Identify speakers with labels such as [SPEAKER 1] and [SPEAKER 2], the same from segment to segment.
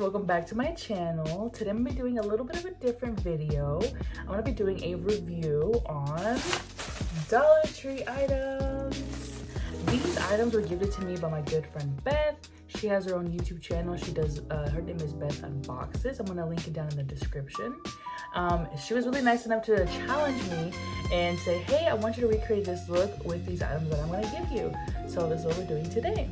[SPEAKER 1] welcome back to my channel. Today I'm going to be doing a little bit of a different video. I'm going to be doing a review on Dollar Tree items. These items were gifted to me by my good friend Beth. She has her own YouTube channel. She does, her name is Beth Unboxes. I'm going to link it down in the description. She was really nice enough to challenge me and say, hey, I want you to recreate this look with these items that I'm going to give you. So this is what we're doing today.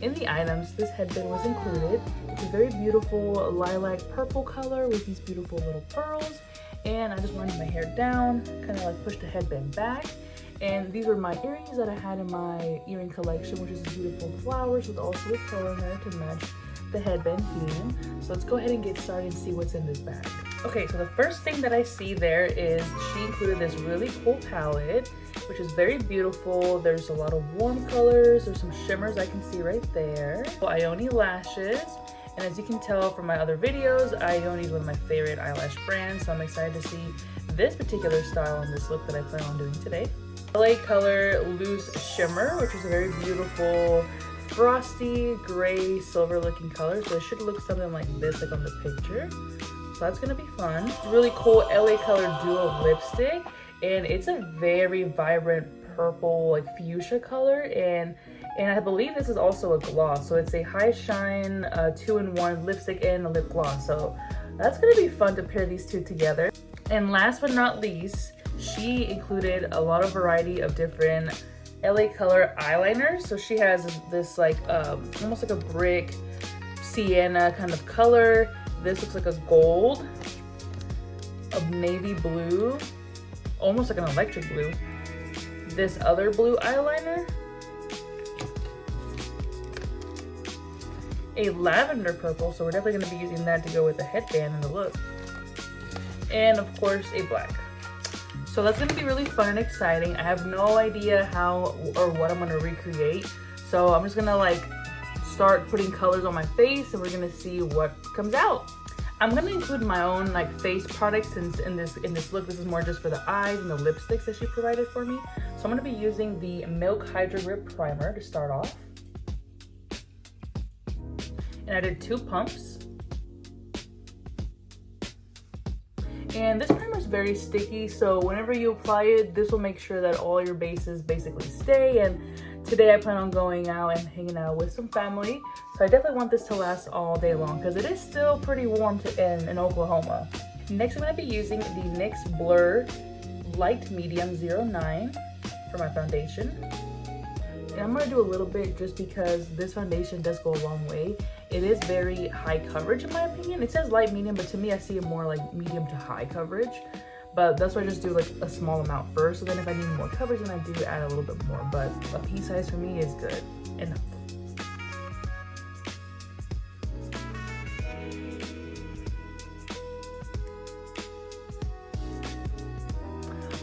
[SPEAKER 1] In the items, this headband was included. It's a very beautiful lilac purple color with these beautiful little pearls. And I just wanted my hair down, kind of like push the headband back. And these were my earrings that I had in my earring collection, which is beautiful flowers with also a pearl in there to match the headband theme. So let's go ahead and get started and see what's in this bag. Okay, so the first thing that I see there is she included this really cool palette, which is very beautiful. There's a lot of warm colors. There's some shimmers I can see right there. Ioni lashes. And as you can tell from my other videos, Ioni is one of my favorite eyelash brands. So I'm excited to see this particular style and this look that I plan on doing today. LA Color Loose Shimmer, which is a very beautiful frosty gray silver looking color. So it should look something like this, like on the picture. So that's gonna be fun. Really cool LA Color Duo lipstick, and it's a very vibrant purple, like fuchsia color, and I believe this is also a gloss. So it's a high shine 2-in-1 lipstick and a lip gloss. So that's gonna be fun to pair these two together. And last but not least, she included a lot of variety of different LA Color eyeliners. So she has this like almost like a brick sienna kind of color. This looks like a gold, a navy blue, almost like an electric blue. This other blue eyeliner, a lavender purple, so we're definitely going to be using that to go with the headband and the look. And of course, a black. So that's going to be really fun and exciting. I have no idea how or what I'm going to recreate. So I'm just going to like start putting colors on my face and we're going to see what comes out. I'm going to include my own like face products since in this look, this is more just for the eyes and the lipsticks that she provided for me. So I'm going to be using the Milk Hydro Grip Primer to start off. And I did 2 pumps. And this primer is very sticky, so whenever you apply it, this will make sure that all your bases basically stay. And today I plan on going out and hanging out with some family, so I definitely want this to last all day long because it is still pretty warm in Oklahoma. Next, I'm going to be using the NYX Blur Light Medium 09 for my foundation. And I'm going to do a little bit just because this foundation does go a long way. It is very high coverage in my opinion. It says light medium, but to me I see it more like medium to high coverage. But that's why I just do like a small amount first. So then if I need more coverage, then I do add a little bit more. But a pea size for me is good enough.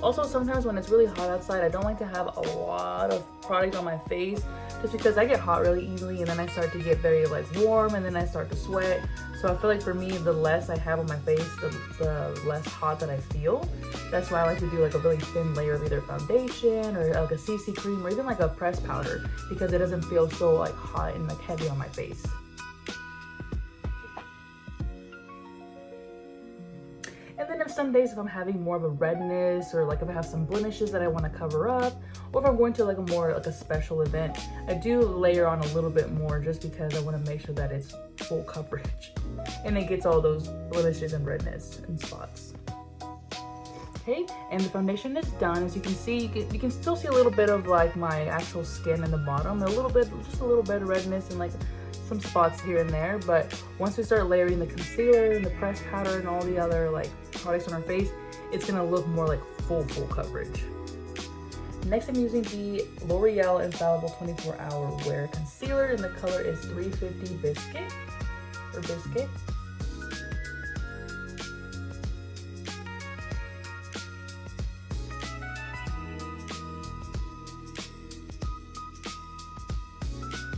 [SPEAKER 1] Also, sometimes when it's really hot outside, I don't like to have a lot of product on my face just because I get hot really easily and then I start to get very like warm and then I start to sweat. So I feel like for me, the less I have on my face, the less hot that I feel. That's why I like to do like a really thin layer of either foundation or like a CC cream or even like a pressed powder because it doesn't feel so like hot and like heavy on my face. And then some days if I'm having more of a redness or like if I have some blemishes that I want to cover up, or if I'm going to like a special event, I do layer on a little bit more just because I want to make sure that it's full coverage and it gets all those blemishes and redness and spots. Okay, and the foundation is done. As you can see, you can still see a little bit of like my actual skin in the bottom, just a little bit of redness and like some spots here and there. But once we start layering the concealer and the pressed powder and all the other like products on our face, it's gonna look more like full coverage. Next, I'm using the L'Oreal Infallible 24-Hour Wear Concealer, and the color is 350 Biscuit.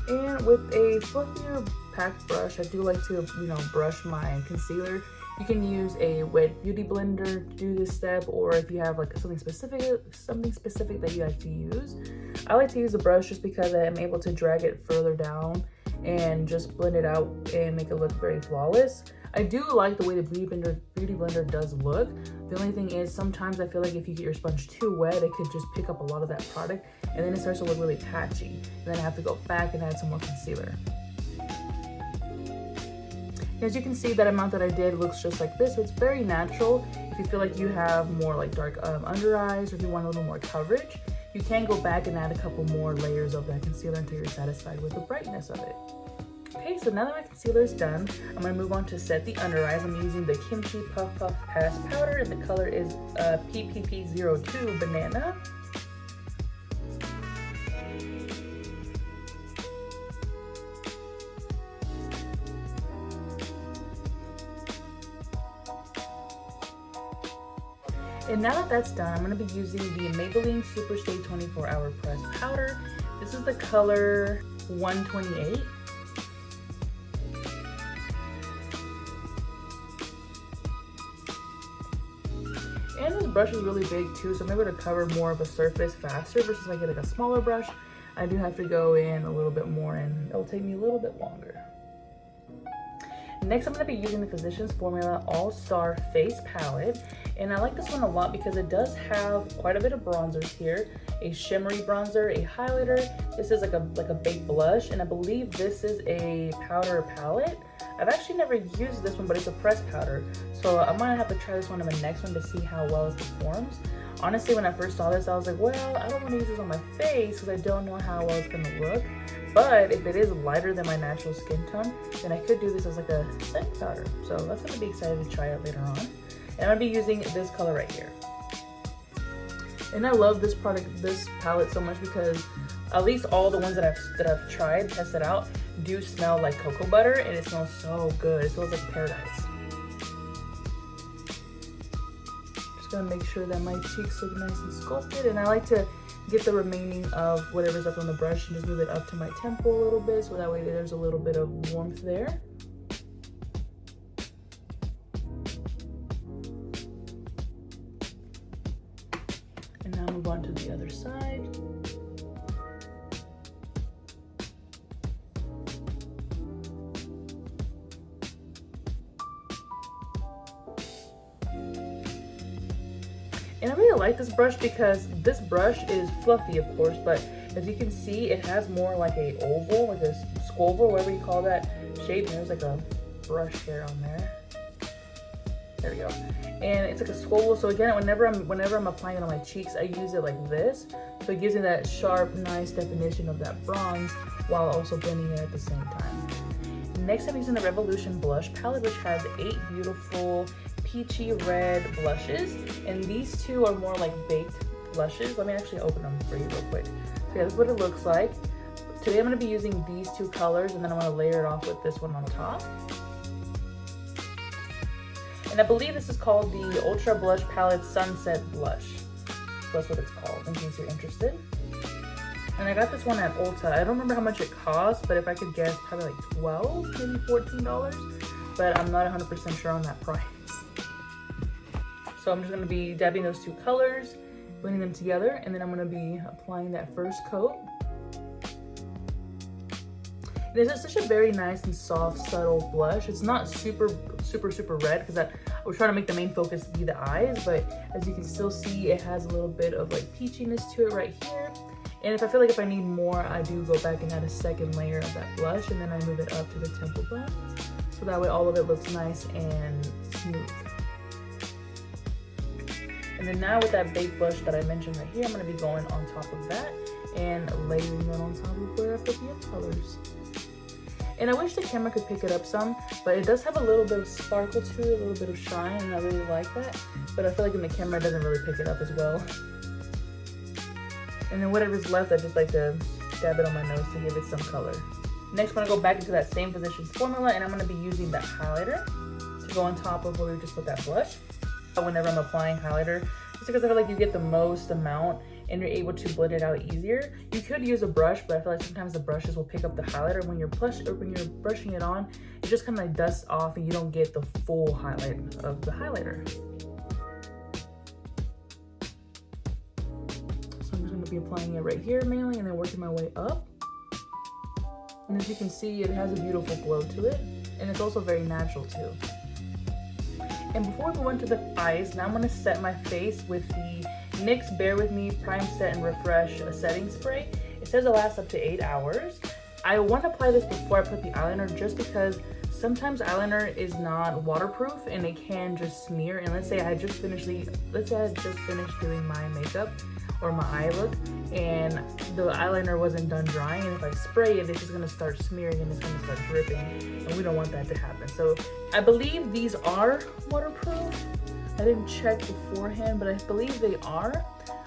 [SPEAKER 1] And with a fluffier packed brush, I do like to, brush my concealer. You can use a wet beauty blender to do this step, or if you have like something specific that you like to use. I like to use a brush just because I am able to drag it further down and just blend it out and make it look very flawless. I do like the way the Beauty Blender does look. The only thing is sometimes I feel like if you get your sponge too wet, it could just pick up a lot of that product and then it starts to look really patchy. And then I have to go back and add some more concealer. As you can see, that amount that I did looks just like this. So it's very natural. If you feel like you have more like dark under eyes, or if you want a little more coverage, you can go back and add a couple more layers of that concealer until you're satisfied with the brightness of it. Okay, so now that my concealer is done, I'm going to move on to set the under eyes. I'm using the Kimchi Puff Puff Pass Powder, and the color is PPP02 Banana. And now that that's done, I'm going to be using the Maybelline Superstay 24 Hour Pressed Powder. This is the color 128. And this brush is really big too, so I'm able to cover more of a surface faster versus if I get like a smaller brush. I do have to go in a little bit more and it'll take me a little bit longer. Next, I'm going to be using the Physicians Formula All-Star Face Palette. And I like this one a lot because it does have quite a bit of bronzers here. A shimmery bronzer, a highlighter. This is like a baked blush. And I believe this is a powder palette. I've actually never used this one, but it's a pressed powder. So I'm going to have to try this one on the next one to see how well it performs. Honestly, when I first saw this, I was like, well, I don't want to use this on my face because I don't know how well it's going to look. But if it is lighter than my natural skin tone, then I could do this as like a setting powder. So that's going to be excited to try it later on. And I'm going to be using this color right here. And I love this palette so much because at least all the ones that I've tried, tested out, do smell like cocoa butter, and it smells so good. It smells like paradise. Just gonna make sure that my cheeks look nice and sculpted, and I like to get the remaining of whatever's left on the brush and just move it up to my temple a little bit, so that way there's a little bit of warmth there. And now move on to the other side. And I really like this brush because this brush is fluffy, of course, but as you can see, it has more like a oval, like a squoval, whatever you call that shape. And there's like a brush hair on there. There we go. And it's like a squoval. So again, whenever I'm applying it on my cheeks, I use it like this. So it gives me that sharp, nice definition of that bronze while also blending it at the same time. Next, I'm using the Revolution Blush Palette, which has 8 beautiful peachy red blushes, and these two are more like baked blushes. Let me actually open them for you real quick. So yeah, this is what it looks like. Today I'm going to be using these two colors, and then I'm going to layer it off with this one on top. And I believe this is called the Ultra Blush Palette Sunset Blush. So that's what it's called, in case you're interested. And I got this one at Ulta. I don't remember how much it cost, but if I could guess, probably like $12, maybe $14. But I'm not 100% sure on that price. So I'm just going to be dabbing those two colors, blending them together, and then I'm going to be applying that first coat. And it's just such a very nice and soft, subtle blush. It's not super red because I was trying to make the main focus be the eyes, but as you can still see, it has a little bit of like peachiness to it right here. And if I feel like if I need more, I do go back and add a second layer of that blush, and then I move it up to the temple bone. So that way all of it looks nice and smooth. And then now with that baked blush that I mentioned right here, I'm going to be going on top of that and layering it on top of where I put the other colors. And I wish the camera could pick it up some, but it does have a little bit of sparkle to it, a little bit of shine, and I really like that. But I feel like in the camera it doesn't really pick it up as well. And then whatever's left, I just like to dab it on my nose to give it some color. Next, I'm going to go back into that same Physicians Formula, and I'm going to be using that highlighter to go on top of where we just put that blush. Whenever I'm applying highlighter, just because I feel like you get the most amount and you're able to blend it out easier. You could use a brush, but I feel like sometimes the brushes will pick up the highlighter. When you're brushing it on, it just kind of like dusts off and you don't get the full highlight of the highlighter. So I'm just going to be applying it right here mainly, and then working my way up. And as you can see, it has a beautiful glow to it, and it's also very natural too. And before we go into the eyes, now I'm going to set my face with the NYX Bare With Me Prime Set and Refresh setting spray. It says it lasts up to 8 hours. I want to apply this before I put the eyeliner just because sometimes eyeliner is not waterproof and it can just smear. And let's say I had just finished doing my makeup or my eye look and the eyeliner wasn't done drying, and if I spray it, it's just gonna start smearing and it's gonna start dripping, and we don't want that to happen. So I believe these are waterproof. I didn't check beforehand, but I believe they are.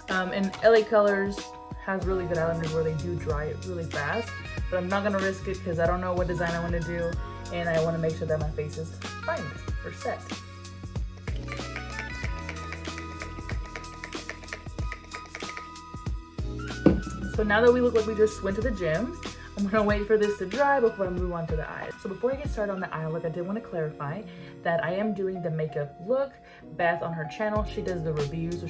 [SPEAKER 1] And LA Colors has really good eyeliners where they do dry it really fast, but I'm not gonna risk it because I don't know what design I want to do, and I want to make sure that my face is primed or set. So now that we look like we just went to the gym, I'm gonna wait for this to dry before I move on to the eyes. So before I get started on the eye look, I did want to clarify that I am doing the makeup look. Beth on her channel, she does the reviews, so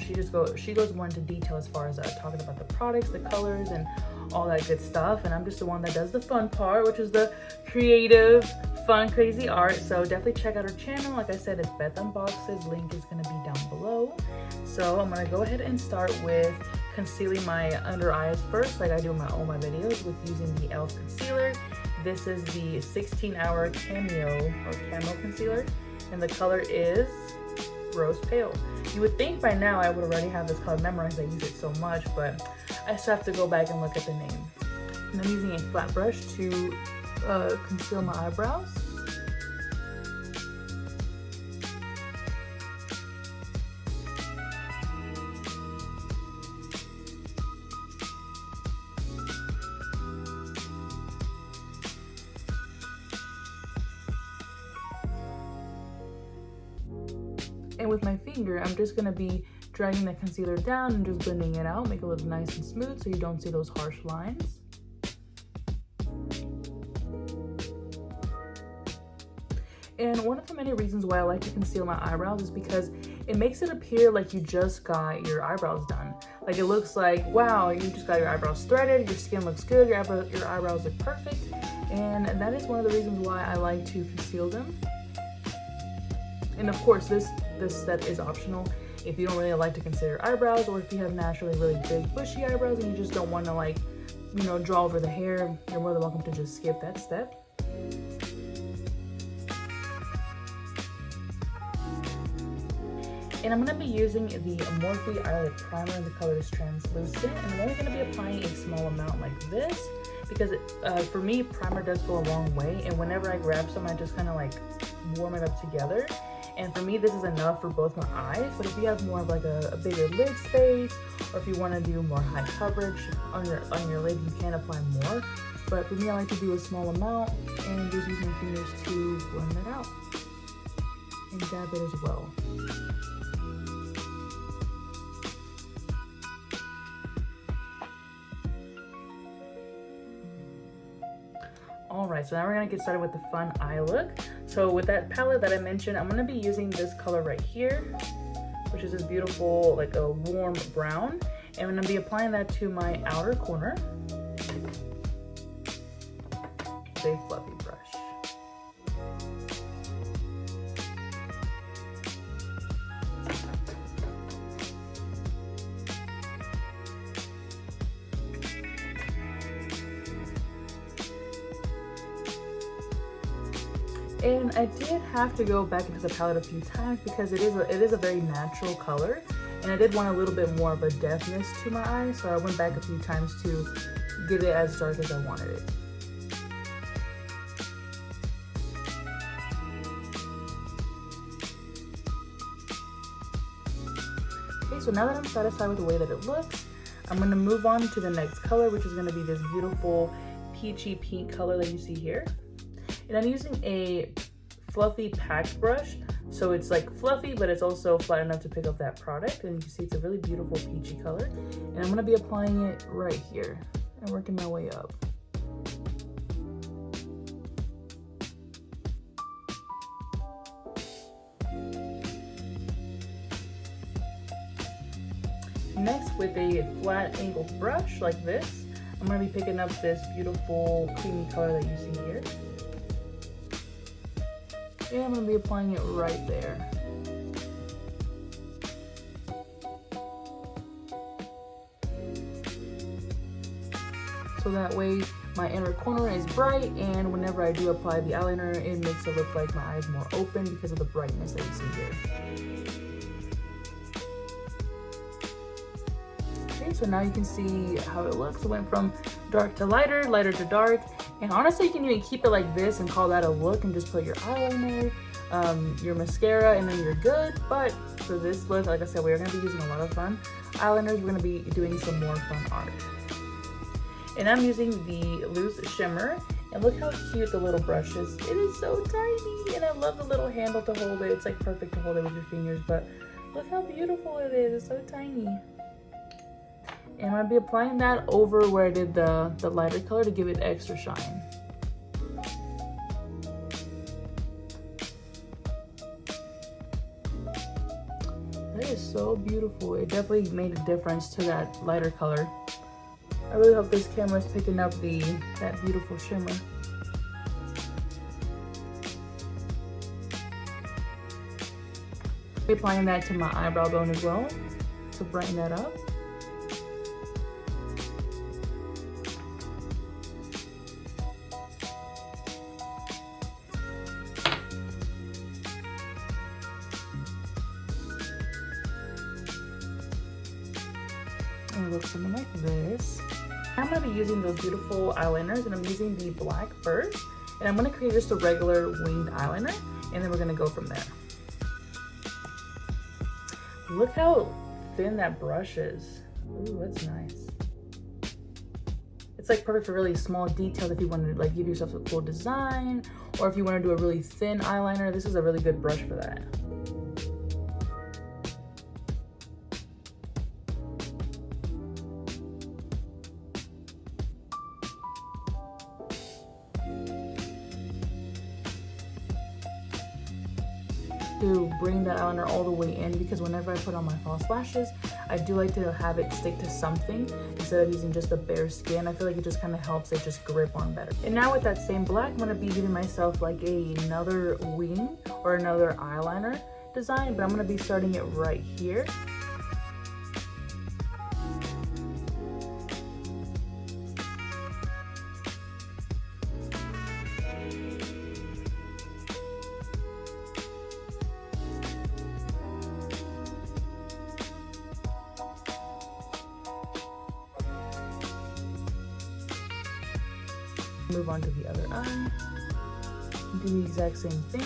[SPEAKER 1] she goes more into detail as far as talking about the products, the colors, and all that good stuff. And I'm just the one that does the fun part, which is the creative, fun, crazy art. So definitely check out her channel. Like I said, it's Beth Unboxes. Link is gonna be down below. So I'm gonna go ahead and start with concealing my under eyes first, like I do in all my videos, with using the e.l.f. concealer. This is the 16-hour camo concealer, and the color is Rose Pale. You would think by now I would already have this color memorized, I use it so much, but I still have to go back and look at the name. And I'm using a flat brush to conceal my eyebrows. And with my finger, I'm just gonna be dragging the concealer down and just blending it out, make it look nice and smooth so you don't see those harsh lines. And one of the many reasons why I like to conceal my eyebrows is because it makes it appear like you just got your eyebrows done. Like it looks like, wow, you just got your eyebrows threaded, your skin looks good, your eyebrows look perfect. And that is one of the reasons why I like to conceal them. And of course, this step is optional if you don't really like to conceal your eyebrows, or if you have naturally really big bushy eyebrows and you just don't want to, like, you know, draw over the hair. You're more than welcome to just skip that step. And I'm going to be using the Morphe Eyelid Primer, and the color is Translucent, and I'm only going to be applying a small amount like this because for me, primer does go a long way, and whenever I grab some, I just kind of like warm it up together. And for me, this is enough for both my eyes, but if you have more of like a bigger lid space, or if you want to do more high coverage on your lid, you can apply more. But for me, I like to do a small amount and just use my fingers to blend it out and dab it as well. Alright, so now we're going to get started with the fun eye look. So with that palette that I mentioned, I'm going to be using this color right here, which is this beautiful, like a warm brown. And I'm going to be applying that to my outer corner with a fluffy brush. And I did have to go back into the palette a few times because it is a very natural color, and I did want a little bit more of a deftness to my eyes, so I went back a few times to get it as dark as I wanted it. Okay, so now that I'm satisfied with the way that it looks, I'm going to move on to the next color, which is going to be this beautiful peachy pink color that you see here. And I'm using a fluffy packed brush, so it's like fluffy, but it's also flat enough to pick up that product. And you can see it's a really beautiful peachy color. And I'm going to be applying it right here and working my way up. Next, with a flat angled brush like this, I'm I'm gonna be picking up this beautiful creamy color that you see here. And I'm gonna be applying it right there. So that way my inner corner is bright, and whenever I do apply the eyeliner, it makes it look like my eyes more open because of the brightness that you see here. Okay, so now you can see how it looks. It went from dark to lighter, lighter to dark. And honestly, you can even keep it like this and call that a look and just put your eyeliner, your mascara, and then you're good. But for this look, like I said, we're gonna be using a lot of fun eyeliners. We're gonna be doing some more fun art. And I'm using the loose shimmer, and look how cute the little brush is. It is so tiny, and I love the little handle to hold it. It's like perfect to hold it with your fingers, but look how beautiful it is. It's so tiny. And I'm gonna be applying that over where I did the lighter color to give it extra shine. That is so beautiful. It definitely made a difference to that lighter color. I really hope this camera is picking up that beautiful shimmer. Applying that to my eyebrow bone as well to brighten that up. And it looks something like this. I'm going to be using those beautiful eyeliners, and I'm using the black first, and I'm going to create just a regular winged eyeliner, and then we're going to go from there. Look how thin that brush is. Ooh, that's nice. It's like perfect for really small details if you want to like give yourself a cool design, or if you want to do a really thin eyeliner. This is a really good brush for that. To bring that eyeliner all the way in, because whenever I put on my false lashes, I do like to have it stick to something instead of using just the bare skin. I feel like it just kind of helps it just grip on better. And now with that same black, I'm going to be giving myself like another wing or another eyeliner design, but I'm going to be starting it right here. Move on to the other eye, do the exact same thing.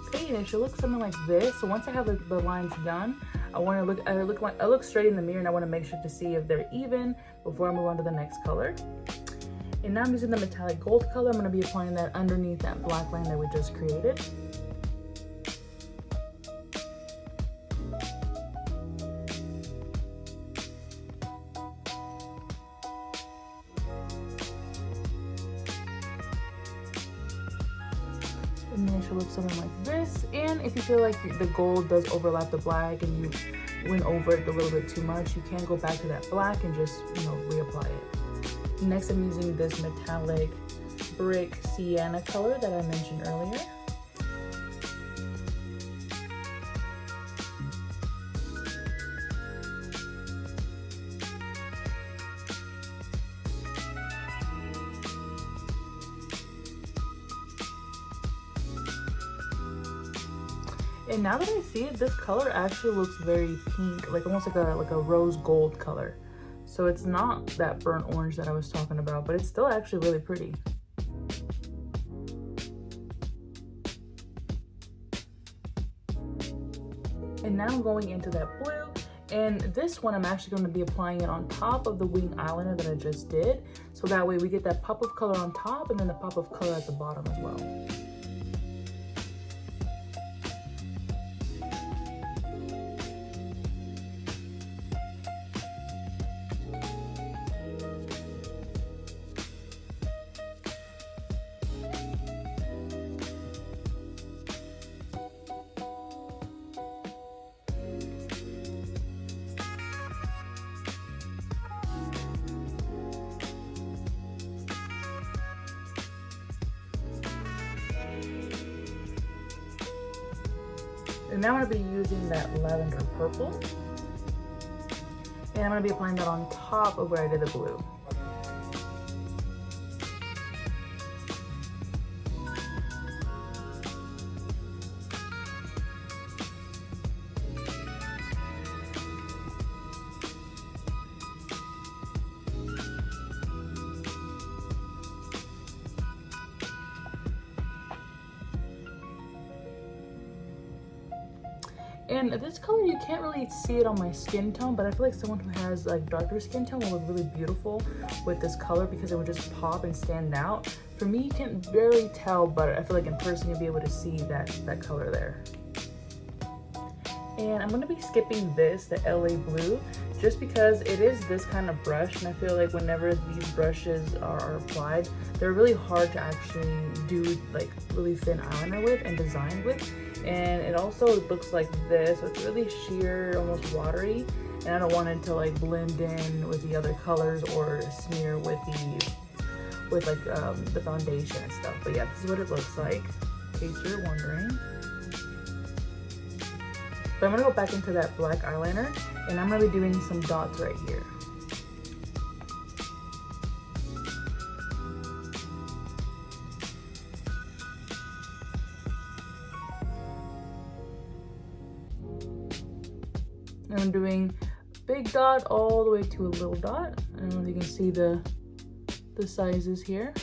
[SPEAKER 1] Okay, and it should look something like this. So once I have the lines done, I look straight in the mirror, and I want to make sure to see if they're even before I move on to the next color. And now I'm using the metallic gold color. I'm going to be applying that underneath that black line that we just created. And then it should look something like this. And if you feel like the gold does overlap the black and you went over it a little bit too much, you can go back to that black and just, reapply it. Next, I'm using this metallic brick sienna color that I mentioned earlier. And now that I see it, this color actually looks very pink, like almost like a rose gold color. So it's not that burnt orange that I was talking about, but it's still actually really pretty. And now I'm going into that blue, and this one I'm actually going to be applying it on top of the wing eyeliner that I just did. So that way we get that pop of color on top and then the pop of color at the bottom as well. And now I'm gonna be using that lavender purple. And I'm gonna be applying that on top of where I did the blue. And this color, you can't really see it on my skin tone, but I feel like someone who has like darker skin tone will look really beautiful with this color because it would just pop and stand out. For me, you can barely tell, but I feel like in person you'll be able to see that color there. And I'm gonna be skipping this, the LA Blue, just because it is this kind of brush, and I feel like whenever these brushes are applied, they're really hard to actually do like really thin eyeliner with and design with. And it also looks like this, so it's really sheer, almost watery, and I don't want it to like blend in with the other colors or smear with the foundation and stuff. But yeah, this is what it looks like, in case you're wondering. But I'm gonna go back into that black eyeliner, and I'm gonna be doing some dots right here. And I'm doing big dot all the way to a little dot. I don't know if you can see the sizes here.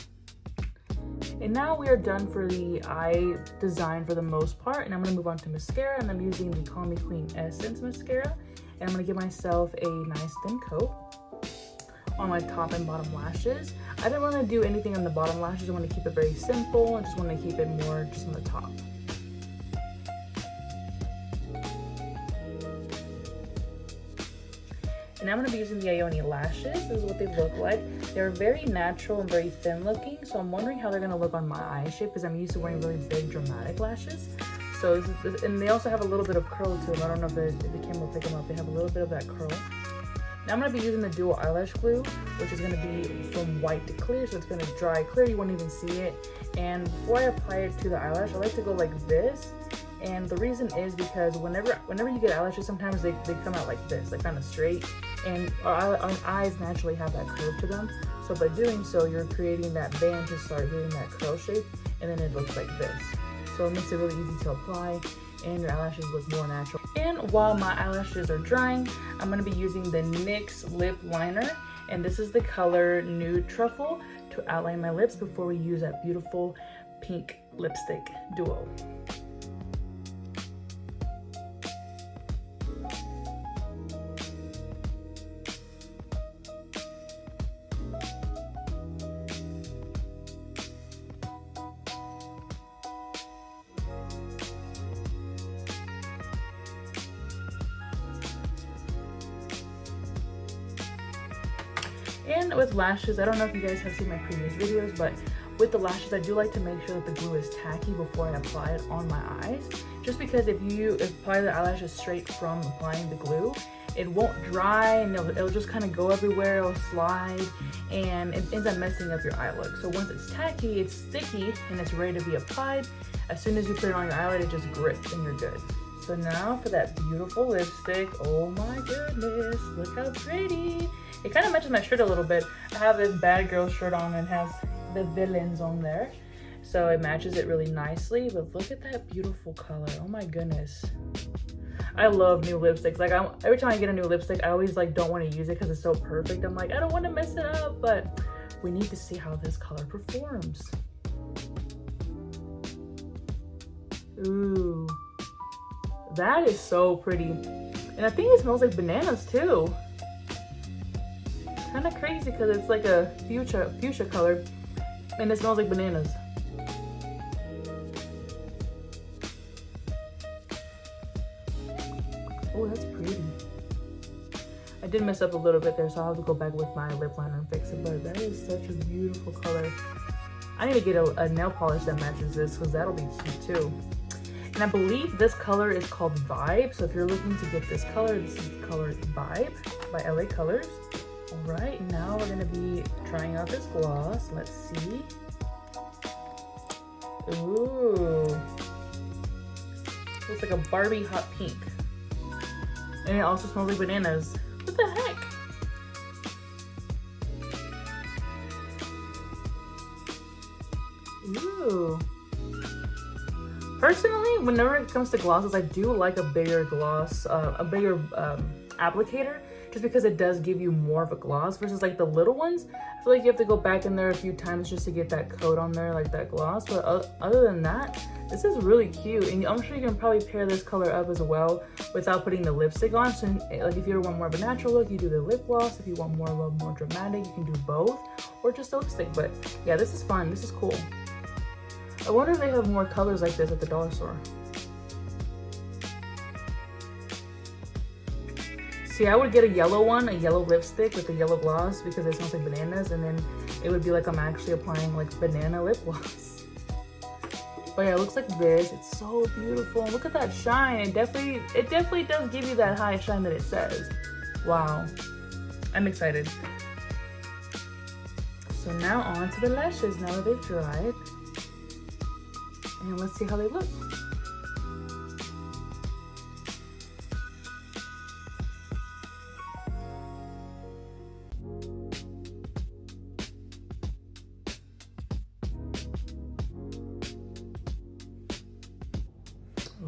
[SPEAKER 1] And now we are done for the eye design for the most part, and I'm gonna move on to mascara, and I'm using the Call Me Queen Essence mascara, and I'm gonna give myself a nice thin coat on my top and bottom lashes. I didn't want to do anything on the bottom lashes. I want to keep it very simple. I just want to keep it more just on the top. And I'm going to be using the Ioni lashes. This is what they look like. They're very natural and very thin looking, so I'm wondering how they're going to look on my eye shape because I'm used to wearing really big dramatic lashes. So and they also have a little bit of curl to them. I don't know if the camera will pick them up. They have a little bit of that curl. Now I'm going to be using the dual eyelash glue, which is going to be from white to clear, so it's going to dry clear. You won't even see it. And before I apply it to the eyelash, I like to go like this. And the reason is because whenever you get eyelashes, sometimes they come out like this, like kind of straight. And our eyes naturally have that curve to them. So by doing so, you're creating that band to start getting that curl shape, and then it looks like this. So it makes it really easy to apply, and your eyelashes look more natural. And while my eyelashes are drying, I'm going to be using the NYX lip liner, and this is the color Nude Truffle to outline my lips before we use that beautiful pink lipstick duo. And with lashes, I don't know if you guys have seen my previous videos, but with the lashes, I do like to make sure that the glue is tacky before I apply it on my eyes. Just because if you apply the eyelashes straight from applying the glue, it won't dry and it'll just kind of go everywhere, it'll slide, and it ends up messing up your eye look. So once it's tacky, it's sticky, and it's ready to be applied. As soon as you put it on your eyelid, it just grips and you're good. So now for that beautiful lipstick. Oh my goodness, look how pretty. It kind of matches my shirt a little bit. I have this Bad Girl shirt on and has the villains on there. So it matches it really nicely, but look at that beautiful color. Oh my goodness. I love new lipsticks. Like every time I get a new lipstick, I always like don't want to use it because it's so perfect. I'm like, I don't want to mess it up, but we need to see how this color performs. Ooh, that is so pretty. And I think it smells like bananas too. Kind of crazy because it's like a fuchsia color and it smells like bananas. Oh, that's pretty. I did mess up a little bit there, so I'll have to go back with my lip liner and fix it, but that is such a beautiful color. I need to get a nail polish that matches this because that'll be cute too. And I believe this color is called Vibe, so if you're looking to get this color, this is the color Vibe by LA Colors. Alright, now we're gonna be trying out this gloss. Let's see. Ooh. Looks like a Barbie hot pink. And it also smells like bananas. What the heck? Ooh. Personally, whenever it comes to glosses, I do like a bigger gloss, a bigger applicator, just because it does give you more of a gloss versus like the little ones. I feel like you have to go back in there a few times just to get that coat on there, like that gloss. But other than that, this is really cute, and I'm sure you can probably pair this color up as well without putting the lipstick on. So like if you want more of a natural look, you do the lip gloss. If you want more of a more dramatic, you can do both, or just a lipstick. But yeah, this is fun. This is cool. I wonder if they have more colors like this at the dollar store. See, I would get a yellow one, a yellow lipstick with a yellow gloss because it smells like bananas, and then it would be like I'm actually applying like banana lip gloss. But yeah, it looks like this. It's so beautiful. Look at that shine. It definitely does give you that high shine that it says. Wow. I'm excited. So now on to the lashes now that they've dried. And let's see how they look.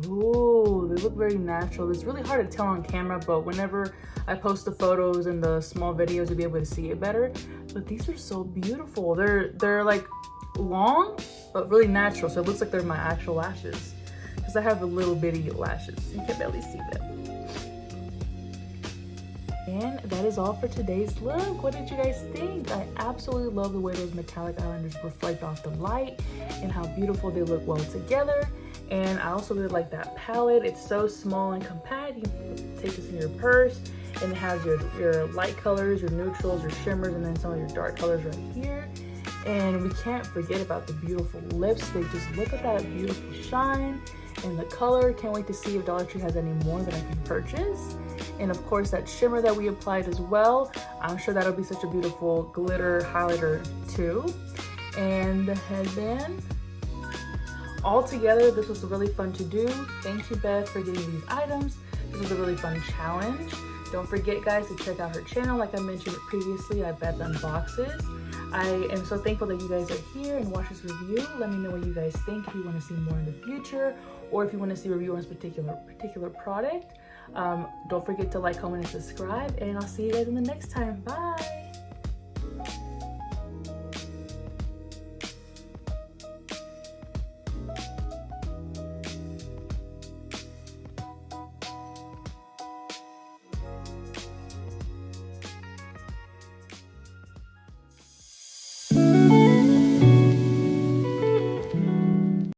[SPEAKER 1] Ooh, they look very natural. It's really hard to tell on camera, but whenever I post the photos and the small videos, you'll be able to see it better. But these are so beautiful. They're like long, but really natural. So it looks like they're my actual lashes, because I have the little bitty lashes. You can barely see them. And that is all for today's look. What did you guys think? I absolutely love the way those metallic eyeliners reflect off the light and how beautiful they look well together. And I also really like that palette. It's so small and compact. You can take this in your purse, and it has your light colors, your neutrals, your shimmers, and then some of your dark colors right here. And we can't forget about the beautiful lipstick. Just look at that beautiful shine and the color. Can't wait to see if Dollar Tree has any more that I can purchase. And of course, that shimmer that we applied as well. I'm sure that'll be such a beautiful glitter highlighter too. And the headband. All together, this was really fun to do. Thank you, Beth, for getting these items. This was a really fun challenge. Don't forget, guys, to check out her channel. Like I mentioned previously, I Beth Unboxes. I am so thankful that you guys are here and watch this review. Let me know what you guys think, if you want to see more in the future, or if you want to see a review on this particular product. Don't forget to like, comment, and subscribe, and I'll see you guys in the next time. Bye!